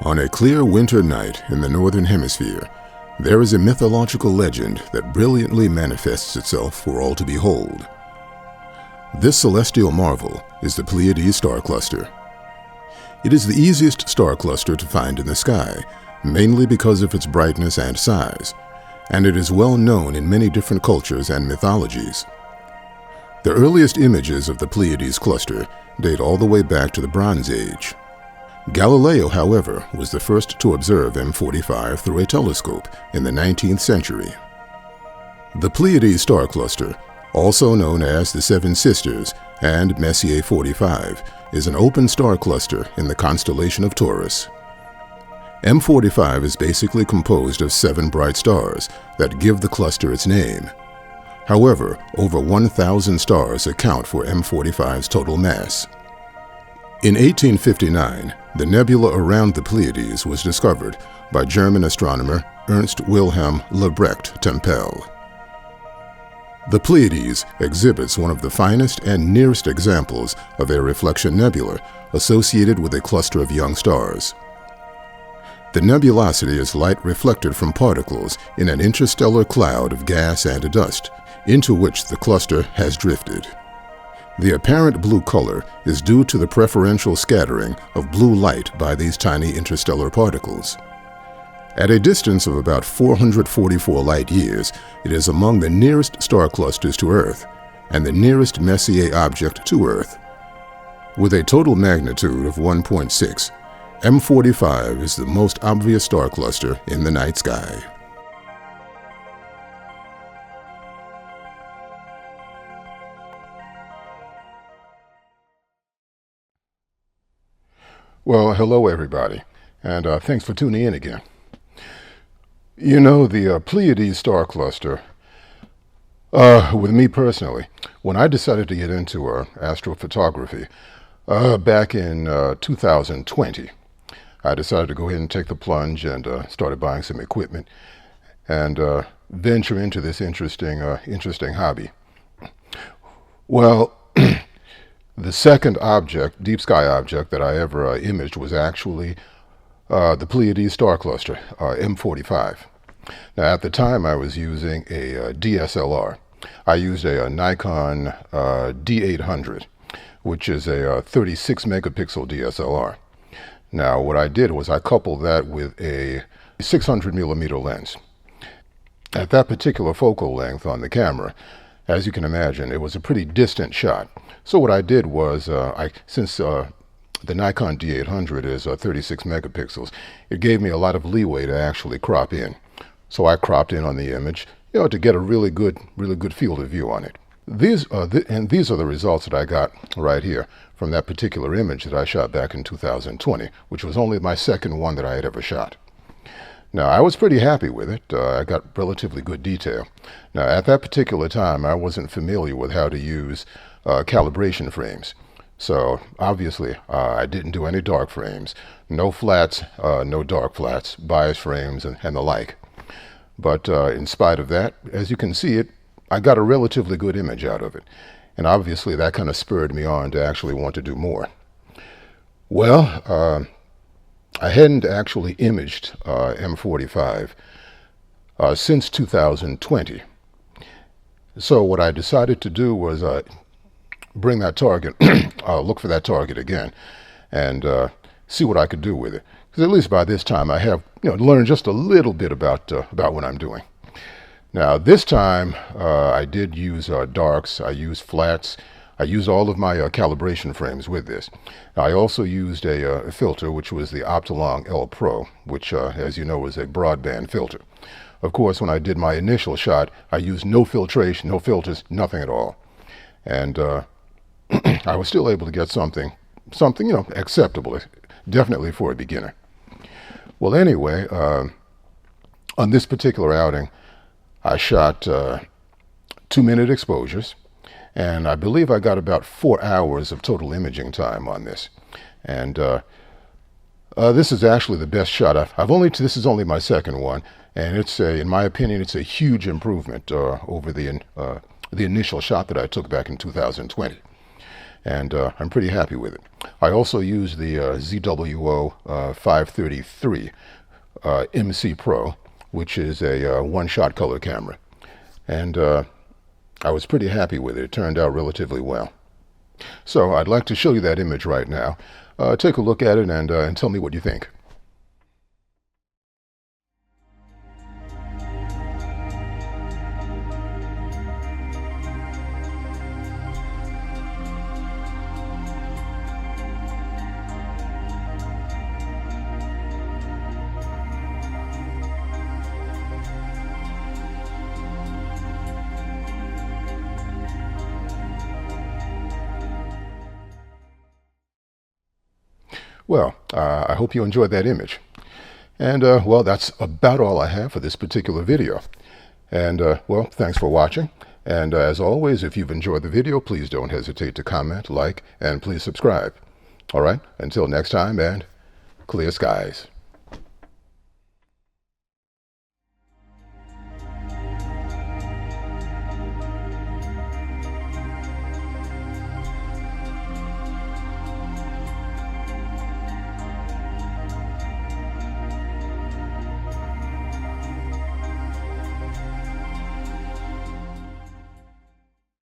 On a clear winter night in the Northern Hemisphere, there is a mythological legend that brilliantly manifests itself for all to behold. This celestial marvel is the Pleiades star cluster. It is the easiest star cluster to find in the sky, mainly because of its brightness and size, and it is well known in many different cultures and mythologies. The earliest images of the Pleiades cluster date all the way back to the Bronze Age. Galileo, however, was the first to observe M45 through a telescope in the 19th century. The Pleiades star cluster, also known as the Seven Sisters and Messier 45, is an open star cluster in the constellation of Taurus. M45 is basically composed of 7 bright stars that give the cluster its name. However, over 1,000 stars account for M45's total mass. In 1859, the nebula around the Pleiades was discovered by German astronomer Ernst Wilhelm Lebrecht Tempel. The Pleiades exhibits one of the finest and nearest examples of a reflection nebula associated with a cluster of young stars. The nebulosity is light reflected from particles in an interstellar cloud of gas and dust, into which the cluster has drifted. The apparent blue color is due to the preferential scattering of blue light by these tiny interstellar particles. At a distance of about 444 light-years, it is among the nearest star clusters to Earth and the nearest Messier object to Earth. With a total magnitude of 1.6, M45 is the most obvious star cluster in the night sky. Well, hello everybody, and thanks for tuning in again. You know, the Pleiades star cluster, with me personally, when I decided to get into astrophotography back in 2020, I decided to go ahead and take the plunge and started buying some equipment and venture into this interesting hobby. Well, the second object, deep sky object, that I ever imaged was actually the Pleiades star cluster, M45. Now, at the time, I was using a DSLR. I used a Nikon D800, which is a 36 megapixel DSLR. Now, what I did was I coupled that with a 600 millimeter lens. At that particular focal length on the camera, as you can imagine, it was a pretty distant shot. So what I did was, since the Nikon D800 is 36 megapixels, it gave me a lot of leeway to actually crop in. So I cropped in on the image, to get a really good field of view on it. These are the results that I got right here from that particular image that I shot back in 2020, which was only my second one that I had ever shot. Now, I was pretty happy with it. I got relatively good detail. Now, at that particular time, I wasn't familiar with how to use calibration frames. So, obviously, I didn't do any dark frames. No flats, no dark flats, bias frames, and the like. But in spite of that, as you can see, I got a relatively good image out of it. And obviously, that kind of spurred me on to actually want to do more. Well, I hadn't actually imaged M45 since 2020. So what I decided to do was bring that target, look for that target again, and see what I could do with it. Because at least by this time I have learned just a little bit about what I'm doing. Now this time I did use darks, I used flats, I used all of my calibration frames with this. I also used a filter, which was the Optolong L Pro, which, as you know, is a broadband filter. Of course, when I did my initial shot, I used no filtration, no filters, nothing at all. And I was still able to get something, acceptable, definitely for a beginner. Well, anyway, on this particular outing, I shot 2-minute exposures. And I believe I got about 4 hours of total imaging time on this. And this is actually the best shot this is only my second one. And in my opinion, it's a huge improvement over the initial shot that I took back in 2020. and I'm pretty happy with it. I also use the ZWO 533 MC Pro, which is a one-shot color camera, and I was pretty happy with it. It turned out relatively well. So I'd like to show you that image right now. Take a look at it and tell me what you think. Well, I hope you enjoyed that image. And, well, that's about all I have for this particular video. And, well, thanks for watching. And as always, if you've enjoyed the video, please don't hesitate to comment, like, and please subscribe. All right, until next time, and clear skies.